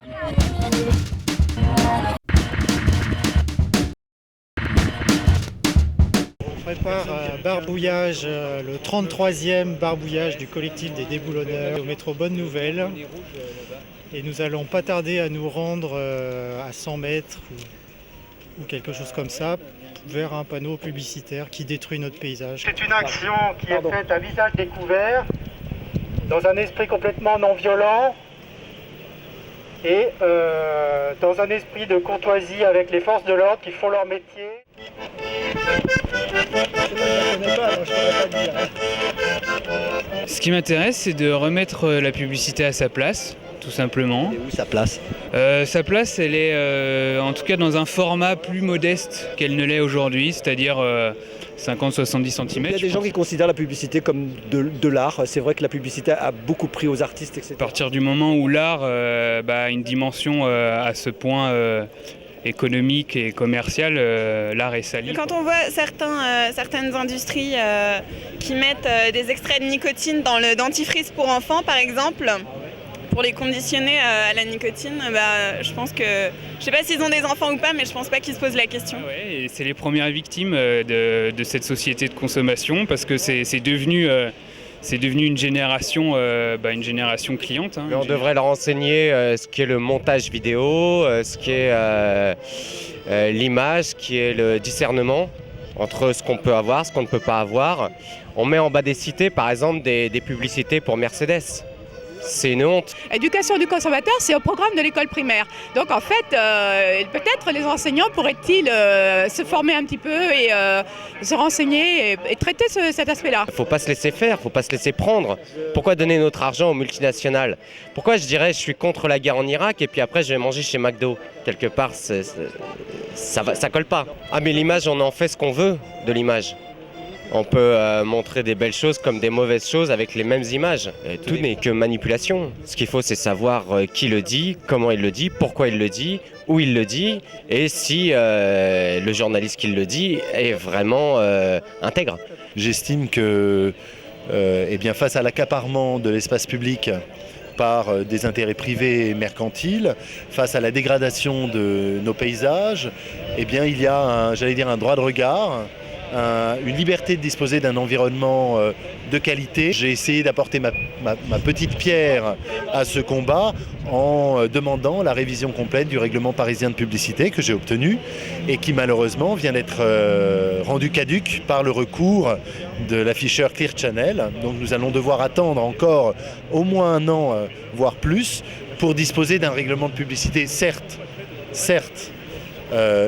On prépare un barbouillage, le 33e barbouillage du collectif des déboulonneurs au métro Bonne Nouvelle. Et nous allons pas tarder à nous rendre à 100 mètres ou quelque chose comme ça vers un panneau publicitaire qui détruit notre paysage. C'est une action qui est faite à visage découvert, dans un esprit complètement non violent et dans un esprit de courtoisie avec les forces de l'ordre qui font leur métier. Ce qui m'intéresse, c'est de remettre la publicité à sa place, tout simplement. Et où sa place ? Sa place, elle est en tout cas dans un format plus modeste qu'elle ne l'est aujourd'hui, c'est-à-dire 50-70 cm. Il y a des gens qui considèrent la publicité comme de l'art. C'est vrai que la publicité a beaucoup pris aux artistes, etc. À partir du moment où l'art a une dimension à ce point économique et commercial, l'art est sali. Quand on voit certaines industries qui mettent des extraits de nicotine dans le dentifrice pour enfants, par exemple, pour les conditionner à la nicotine, je pense que, je sais pas s'ils ont des enfants ou pas, mais je pense pas qu'ils se posent la question. Ouais, et c'est les premières victimes de cette société de consommation, parce que c'est devenu une génération cliente. Mais on devrait leur enseigner ce qu'est le montage vidéo, ce qu'est l'image, ce qui est le discernement entre ce qu'on peut avoir, ce qu'on ne peut pas avoir. On met en bas des cités, par exemple, des publicités pour Mercedes. C'est une honte. Éducation du consommateur, c'est au programme de l'école primaire. Donc en fait, peut-être les enseignants pourraient-ils se former un petit peu et se renseigner et traiter cet aspect-là. Il ne faut pas se laisser faire, il ne faut pas se laisser prendre. Pourquoi donner notre argent aux multinationales ? Pourquoi je dirais je suis contre la guerre en Irak et puis après je vais manger chez McDo ? Quelque part, ça colle pas. Ah mais l'image, on en fait ce qu'on veut de l'image. On peut montrer des belles choses comme des mauvaises choses avec les mêmes images. Et tout n'est que manipulation. Ce qu'il faut, c'est savoir qui le dit, comment il le dit, pourquoi il le dit, où il le dit, et si le journaliste qui le dit est vraiment intègre. J'estime que face à l'accaparement de l'espace public par des intérêts privés et mercantiles, face à la dégradation de nos paysages, il y a un droit de regard, une liberté de disposer d'un environnement de qualité. J'ai essayé d'apporter ma petite pierre à ce combat en demandant la révision complète du règlement parisien de publicité que j'ai obtenu et qui malheureusement vient d'être rendu caduc par le recours de l'afficheur Clear Channel. Donc nous allons devoir attendre encore au moins un an, voire plus, pour disposer d'un règlement de publicité, certes,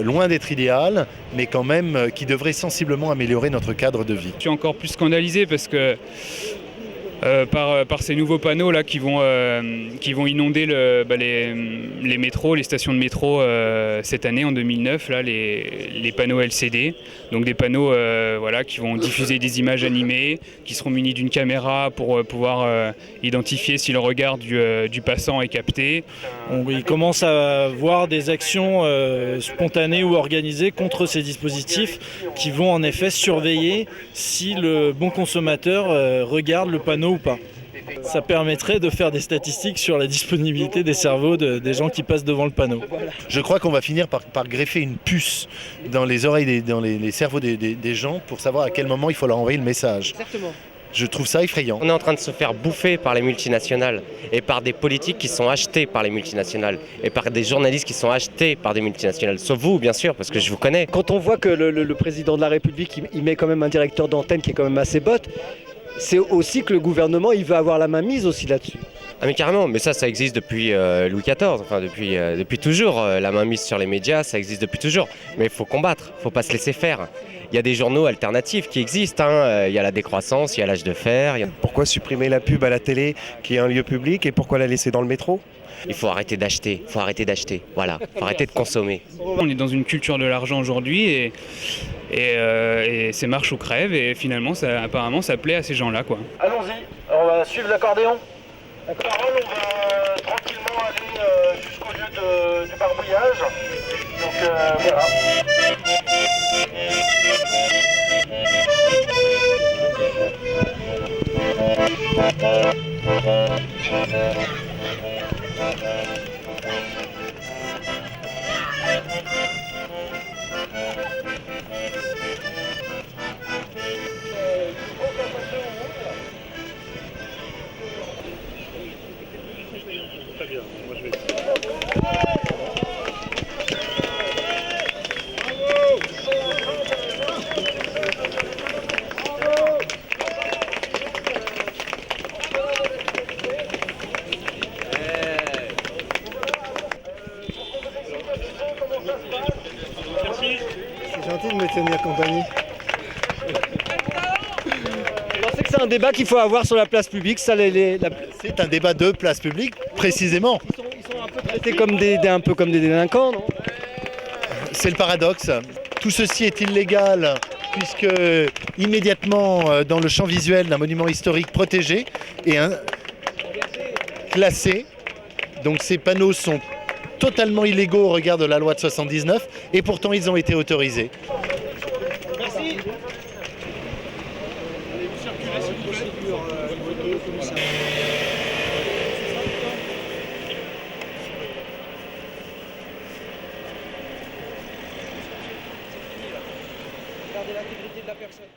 loin d'être idéal, mais quand même qui devrait sensiblement améliorer notre cadre de vie. Je suis encore plus scandalisé parce que par ces nouveaux panneaux là qui vont inonder les métros, les stations de métro cette année en 2009, là, les panneaux LCD, donc des panneaux qui vont diffuser des images animées, qui seront munis d'une caméra pour pouvoir identifier si le regard du passant est capté. Il commence à voir des actions spontanées ou organisées contre ces dispositifs qui vont en effet surveiller si le bon consommateur regarde le panneau ou pas. Ça permettrait de faire des statistiques sur la disponibilité des cerveaux des gens qui passent devant le panneau. Je crois qu'on va finir par greffer une puce dans les oreilles, dans les cerveaux des gens pour savoir à quel moment il faut leur envoyer le message. Exactement. Je trouve ça effrayant. On est en train de se faire bouffer par les multinationales et par des politiques qui sont achetés par les multinationales et par des journalistes qui sont achetés par des multinationales. Sauf vous, bien sûr, parce que je vous connais. Quand on voit que le président de la République, il met quand même un directeur d'antenne qui est quand même assez botte, c'est aussi que le gouvernement, il veut avoir la main mise aussi là-dessus. Ah mais carrément, mais ça existe depuis Louis XIV, enfin depuis toujours. La mainmise sur les médias, ça existe depuis toujours. Mais il faut combattre, il ne faut pas se laisser faire. Il y a des journaux alternatifs qui existent, il y a La Décroissance, il y a L'Âge de Fer. Pourquoi supprimer la pub à la télé qui est un lieu public et pourquoi la laisser dans le métro ? Il faut arrêter d'acheter, voilà, il faut arrêter de consommer. On est dans une culture de l'argent aujourd'hui et c'est marche ou crève et finalement apparemment ça plaît à ces gens-là, quoi. Allons-y, on va suivre l'accordéon. Parole, on va tranquillement aller jusqu'au lieu du barbouillage. Donc voilà. C'est gentil de me tenir compagnie. Vous pensez que c'est un débat qu'il faut avoir sur la place publique, ça, C'est un débat de place publique, précisément. Ils sont un peu traités comme un peu comme des délinquants, non? C'est le paradoxe. Tout ceci est illégal puisque immédiatement dans le champ visuel d'un monument historique protégé et classé, donc ces panneaux sont totalement illégaux au regard de la loi de 79 et pourtant ils ont été autorisés. Merci. Garder l'intégrité de la personne.